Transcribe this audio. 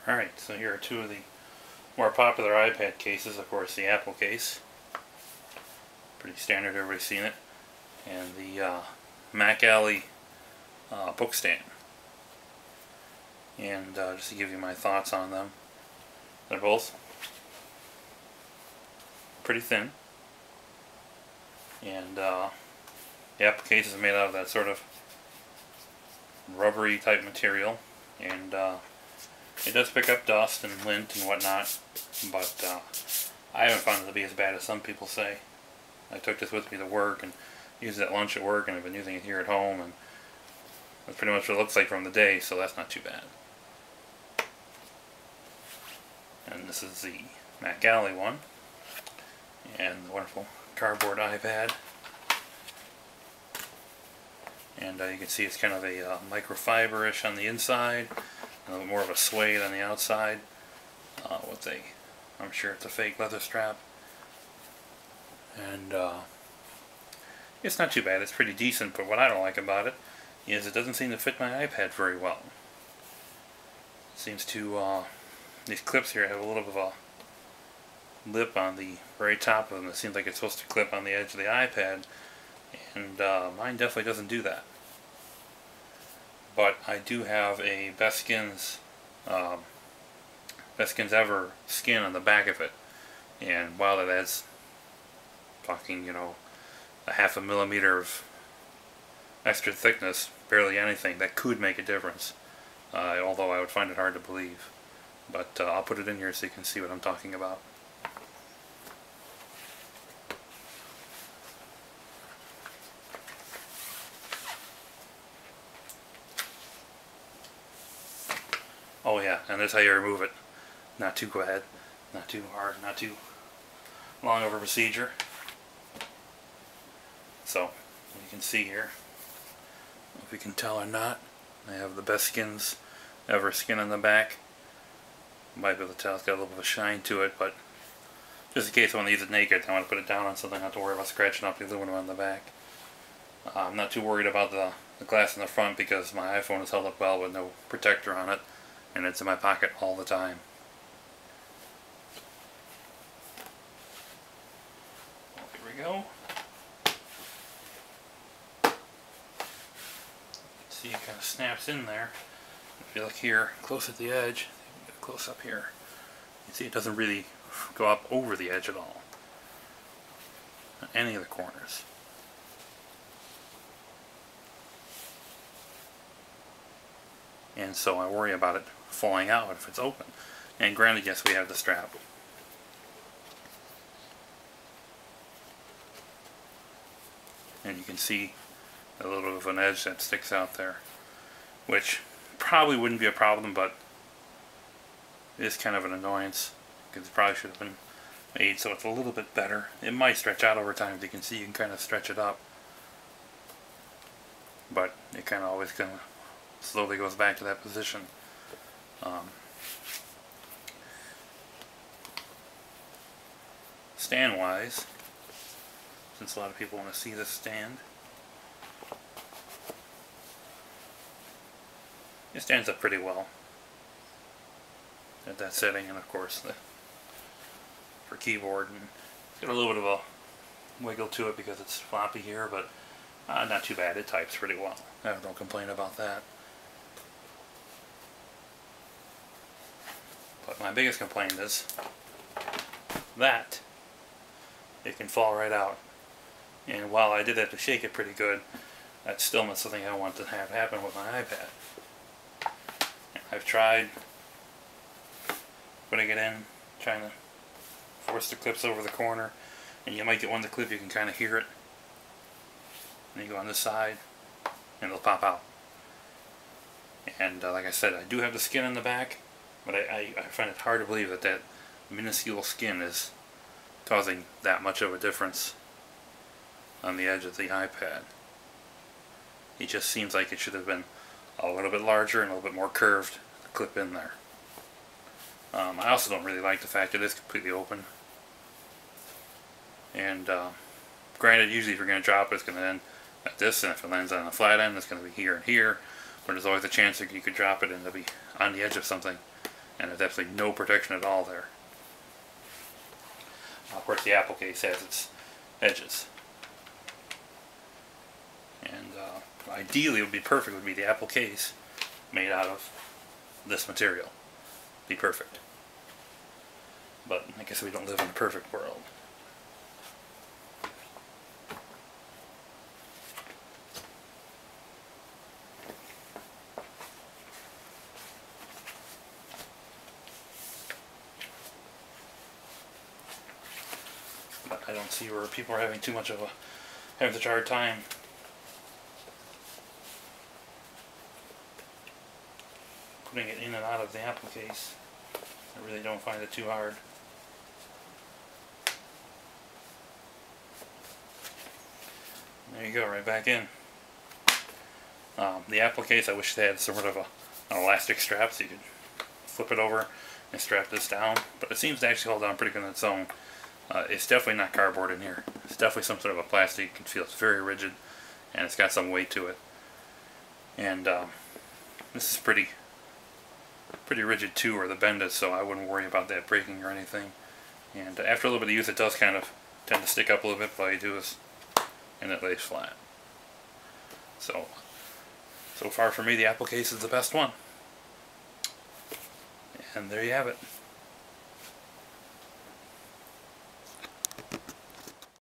Alright, so here are two of the more popular iPad cases. Of course, the Apple case. Pretty standard, everybody's seen it. And the MacAlly Bookstand. And just to give you my thoughts on them, they're both pretty thin. And the Apple case is made out of that sort of rubbery type material. And it does pick up dust and lint and whatnot, but I haven't found it to be as bad as some people say. I took this with me to work and used it at lunch at work, and I've been using it here at home, and that's pretty much what it looks like from the day, so that's not too bad. And this is the MacAlly one, and the wonderful cardboard iPad. And you can see it's kind of a microfiber-ish on the inside, a little more of a suede on the outside, with I'm sure it's a fake leather strap. And it's not too bad, it's pretty decent, but what I don't like about it is it doesn't seem to fit my iPad very well. It seems to, these clips here have a little bit of a lip on the very top of them. It seems like it's supposed to clip on the edge of the iPad, and mine definitely doesn't do that. But I do have a Best Skins Ever skin on the back of it, and while that adds, talking, you know, a half a millimeter of extra thickness, barely anything, that could make a difference, although I would find it hard to believe. But I'll put it in here so you can see what I'm talking about. Oh yeah, and that's how you remove it. Not too bad, not too hard, not too long of a procedure. So, you can see here, if you can tell or not, I have the Best Skins Ever skin on the back. You might be able to tell it's got a little bit of a shine to it, but just in case I want to use it naked, I want to put it down on something, not to worry about scratching up the aluminum on the back. I'm not too worried about the glass in the front because my iPhone is held up well with no protector on it, and it's in my pocket all the time. Well, here we go. See, it kind of snaps in there. If you look here, close at the edge, get close up here, you see it doesn't really go up over the edge at all, on any of the corners. And so I worry about it falling out if it's open. And granted, yes, we have the strap. And you can see a little bit of an edge that sticks out there, which probably wouldn't be a problem, but it is kind of an annoyance because it probably should have been made so it's a little bit better. It might stretch out over time. As you can see, you can kind of stretch it up, but it kind of always kind of slowly goes back to that position. Stand wise, since a lot of people want to see this stand, it stands up pretty well at that setting, and of course for keyboard, and it's got a little bit of a wiggle to it because it's floppy here, but not too bad. It types pretty well. I don't complain about that. But my biggest complaint is that it can fall right out. And while I did have to shake it pretty good, that's still not something I want to have happen with my iPad. I've tried putting it in, trying to force the clips over the corner, and you might get one of the clip, you can kind of hear it. And you go on this side, and it'll pop out. And like I said, I do have the skin in the back, but I find it hard to believe that that minuscule skin is causing that much of a difference on the edge of the iPad. It just seems like it should have been a little bit larger and a little bit more curved to clip in there. I also don't really like the fact that it's completely open. And granted, usually if you're going to drop it, it's going to end at this, and if it lands on a flat end, it's going to be here and here. But there's always a chance that you could drop it and it'll be on the edge of something, and there's absolutely no protection at all there. Of course, the Apple case has its edges, and ideally it would be perfect, would be the Apple case made out of this material. Be perfect. But I guess we don't live in a perfect world. But I don't see where people are having too much of a such a hard time. Putting it in and out of the Apple case. I really don't find it too hard. There you go, right back in. The Apple case, I wish they had sort of an elastic strap so you could flip it over and strap this down, but it seems to actually hold on pretty good on its own. It's definitely not cardboard in here. It's definitely some sort of a plastic. You can feel it's very rigid, and it's got some weight to it. And this is pretty rigid too, where the bend is, so I wouldn't worry about that breaking or anything. And after a little bit of use, it does kind of tend to stick up a little bit, but all you do is, and it lays flat. So far for me, the Apple case is the best one. And there you have it.